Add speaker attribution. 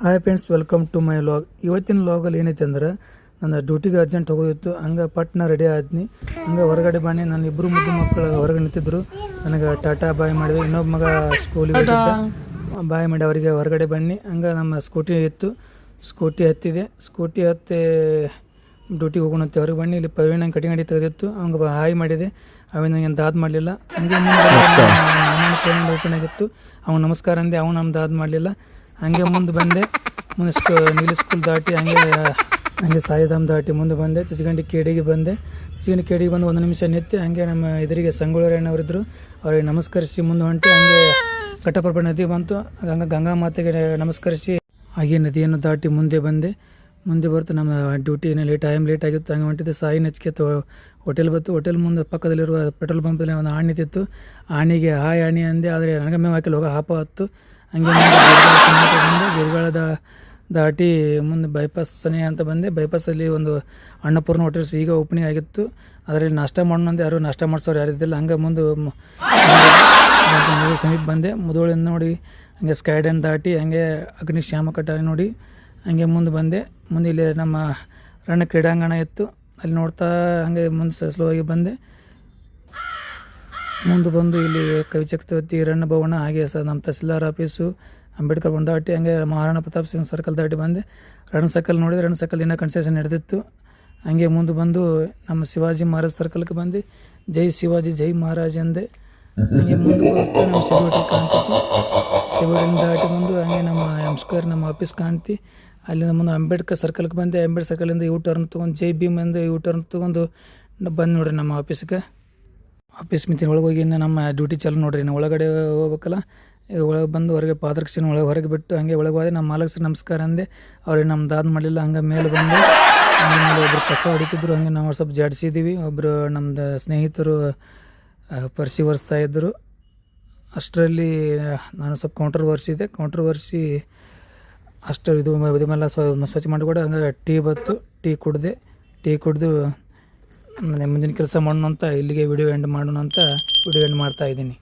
Speaker 1: Hi friends, welcome to my vlog. ಇವತ್ತಿನ ವ್ಲಾಗಲ್ಲಿ ಏನೈತೆ ಅಂದ್ರೆ ನನ್ನ ಡ್ಯೂಟಿಗೆ ಅರ್ಜೆಂಟ್ ಹೋಗೋದಿತ್ತು. ಹಂಗೆ ಪಟ್ನ ರೆಡಿ ಆದ್ನಿ. ಹಂಗೆ ಹೊರಗಡೆ ಬನ್ನಿ, ನನ್ನ ಇಬ್ಬರು ಮುದ್ದು ಮಕ್ಕಳು ಹೊರಗೆ ನಿಂತಿದ್ರು. ನನಗೆ ಟಾಟಾ ಬಾಯ್ ಮಾಡಿದೆ. ಇನ್ನೊಬ್ಬ ಮಗ ಸ್ಕೂಲಿಗೆ ಬಾಯ್ ಮಾಡಿ ಅವರಿಗೆ ಹೊರಗಡೆ ಬನ್ನಿ. ಹಂಗೆ ನಮ್ಮ ಸ್ಕೂಟಿ ಇತ್ತು, ಸ್ಕೂಟಿ ಹತ್ತಿದೆ. ಸ್ಕೂಟಿ ಹತ್ತಿ ಡ್ಯೂಟಿಗೆ ಹೋಗೋಣಂತೆ ಹೊರಗೆ ಬನ್ನಿ. ಇಲ್ಲಿ ಪ್ರವೀಣ್ ಕಟಿಂಗ್ ಅಡಿ ತೆಗೆದಿತ್ತು, ಹಂಗೆ ಹಾಯ್ ಮಾಡಿದೆ. ಅವನು ನನಗೆ ದಾದ್ ಮಾಡಲಿಲ್ಲ. ಹಂಗೆ ಓಪನ್ ಆಗಿತ್ತು, ಅವ್ನು ನಮಸ್ಕಾರ ಅಂದೆ, ಅವನು ನಮ್ಮ ದಾದ್ ಮಾಡಲಿಲ್ಲ. ಹಂಗೆ ಮುಂದೆ ಬಂದೆ. ಮುಂದೆ ನೀಲಿ ಸ್ಕೂಲ್ ದಾಟಿ ಹಂಗೆ ಸಾಯಿಧಾಮ್ ದಾಟಿ ಮುಂದೆ ಬಂದೆ. ಚಿಚಗಂಡಿ ಕೇಡಿಗೆ ಬಂದೆ. ಚಿಚಗಂಡಿ ಕೇಡಿಗೆ ಬಂದು 1 ನಿಮಿಷ ನಿಂತೆ. ಹಂಗೆ ನಮ್ಮ ಎದುರಿಗೆ ಸಂಗೊಳ್ಳಿಯಣ್ಣವರಿದ್ದರು, ಅವ್ರಿಗೆ ನಮಸ್ಕರಿಸಿ ಮುಂದೆ ಹೊಂಟಿ. ಹಂಗೆ ಘಟ್ಟಪ್ರಭಾ ನದಿ ಬಂತು. ಗಂಗಾ ಮಾತೆಗೆ ನಮಸ್ಕರಿಸಿ ಹಾಗೆ ನದಿಯನ್ನು ದಾಟಿ ಮುಂದೆ ಬಂದೆ. ಮುಂದೆ ಬರ್ತು ನಮ್ಮ ಡ್ಯೂಟಿ ಲೇಟ್ ಆಗಿತ್ತು. ಹಂಗೆ ಹೊಂಟಿದ್ದೆ. ಸಾಯಿ ನಚಿಕೆ ಹೋಟೆಲ್ ಬಂತು. ಹೋಟೆಲ್ ಮುಂದೆ ಪಕ್ಕದಲ್ಲಿರುವ ಪೆಟ್ರೋಲ್ ಪಂಪಲ್ಲಿ ಒಂದು ಆಣಿ ಇತ್ತು. ಆಣಿಗೆ ಹಾಯ್ ಆಣಿ ಅಂದೆ, ಆದರೆ ನನಗೆ ಮೇವು ಹಾಕಿ ಹೋಗೋ ಹಾಪ ಹತ್ತು. ಹಂಗೆ ಬಂದೆ. ಗಿರಿಗಾಳ ದಾಟಿ ಮುಂದೆ ಬೈಪಾಸ್ ಸನಿ ಅಂತ ಬಂದೆ. ಬೈಪಾಸಲ್ಲಿ ಒಂದು ಅನ್ನಪೂರ್ಣ ಹೋಟೆಲ್ಸ್ ಈಗ ಓಪನಿಂಗ್ ಆಗಿತ್ತು. ಅದರಲ್ಲಿ ನಾಷ್ಟ ಮಾಡೋಣಂದೆ, ಯಾರು ನಾಷ್ಟ ಮಾಡಿಸೋರು ಯಾರಿದ್ದಿಲ್ಲ. ಹಂಗೆ ಮುಂದೆ ಸಮೀಪ ಬಂದೆ. ಮುದೋಳಿಂದ ನೋಡಿ ಹಂಗೆ ಸ್ಕೈ ಡ್ಯಾನ್ ದಾಟಿ ಹಂಗೆ ಅಗ್ನಿಶ್ಯಾಮ ಕಟ್ಟ ನೋಡಿ ಹಂಗೆ ಮುಂದೆ ಬಂದೆ. ಮುಂದೆ ಇಲ್ಲಿ ನಮ್ಮ ರಣ್ಣ ಕ್ರೀಡಾಂಗಣ ಇತ್ತು, ಅಲ್ಲಿ ನೋಡ್ತಾ ಹಂಗೆ ಮುಂದೆ ಸ್ಲೋ ಆಗಿ ಬಂದೆ. ಮುಂದೆ ಬಂದು ಇಲ್ಲಿ ಕವಿ ಚಕ್ರವರ್ತಿ ರಣ್ಣ ಭವನ, ಹಾಗೆ ನಮ್ಮ ತಹಸೀಲ್ದಾರ್ ಆಫೀಸು, ಅಂಬೇಡ್ಕರ್ ಭವನ ದಾಟಿ ಹಂಗೆ ಮಹಾರಾಣಾ ಪ್ರತಾಪ್ ಸಿಂಗ್ ಸರ್ಕಲ್ ದಾಟಿ ಬಂದೆ. ರಣ ಸರ್ಕಲ್ ನೋಡಿದೆ. ರಣ ಸರ್ಕಲ್ ಇನ್ನೂ ಕನ್ಸ್ಟ್ರಕ್ಷನ್ ನಡೆದಿತ್ತು. ಹಂಗೆ ಮುಂದೆ ಬಂದು ನಮ್ಮ ಶಿವಾಜಿ ಮಹಾರಾಜ್ ಸರ್ಕಲ್ಗೆ ಬಂದು ಜೈ ಶಿವಾಜಿ ಜೈ ಮಹಾರಾಜ್ ಅಂದೆ. ಹಂಗೆ ಮುಂದೆ ಬರುತ್ತೆ ನಮ್ಮ ಸಿಗೋಟಿ ಕಾಣ್ತಿತ್ತು. ಸಿಗೋಟಿನ ದಾಟಿ ಬಂದು ಹಂಗೆ ನಮ್ಮ ನಮಸ್ಕಾರ ನಮ್ಮ ಆಫೀಸ್ ಕಾಣ್ತಿ. ಅಲ್ಲಿಂದ ಮುಂದೆ ಅಂಬೇಡ್ಕರ್ ಸರ್ಕಲ್ಗೆ ಬಂದೆ. ಅಂಬೇಡ್ಕರ್ ಸರ್ಕಲಿಂದ ಟರ್ನ್ ತೊಗೊಂಡು ಜೈ ಭೀಮ್ ಅಂದು ಟರ್ನ್ ತೊಗೊಂಡು ಬಂದು ನೋಡ್ರಿ ನಮ್ಮ ಆಫೀಸ್ ಮಿತಿನ ಒಳಗೆ ಹೋಗಿ. ಇನ್ನು ನಮ್ಮ ಡ್ಯೂಟಿ ಚಾಲು ನೋಡ್ರಿ. ಇನ್ನು ಒಳಗಡೆ ಹೋಗ್ಬೇಕಲ್ಲ, ಒಳಗೆ ಬಂದು ಹೊರಗೆ ಪಾದರಕ್ಷೆನ ಹೊರಗೆ ಬಿಟ್ಟು ಹಂಗೆ ಒಳಗೆ ಹೋದೆ. ನಮ್ಮ ಮಾಲಕರು ನಮಸ್ಕಾರ ಅಂದೆ, ಅವ್ರಿಗೆ ನಮ್ಮ ದಾದ್ ಮಾಡಲಿಲ್ಲ. ಹಂಗೆ ಮೇಲೆ ಬಂದು ಮೇಲೆ ಒಬ್ಬರು ಕಸ ಹೊಡಿತಿದ್ರು. ಹಂಗೆ ನಾವು ಸ್ವಲ್ಪ ಜಾಡಿಸಿದ್ದೀವಿ. ಒಬ್ಬರು ನಮ್ಮದು ಸ್ನೇಹಿತರು ಪರ್ಸಿ ಒರೆಸ್ತಾ ಇದ್ದರು. ಅಷ್ಟರಲ್ಲಿ ನಾನು ಸ್ವಲ್ಪ ಕೌಂಟ್ರ್ ಒರೆಸಿ ಅಷ್ಟು ಇದೆಲ್ಲ ಸ್ವಚ್ಛ ಮಾಡಿ ಕೂಡ ಹಂಗೆ ಟೀ ಬತ್ತು. ಟೀ ಕುಡಿದು ಮುಂದಿನ ಕೆಲಸ ಮಾಡೋಣ ಅಂತ ಇಲ್ಲಿಗೆ ವಿಡಿಯೋ ಎಂಡ್ ಮಾಡೋಣ ಅಂತ ವಿಡಿಯೋ ಎಂಡ್ ಮಾಡ್ತಾಯಿದ್ದೀನಿ.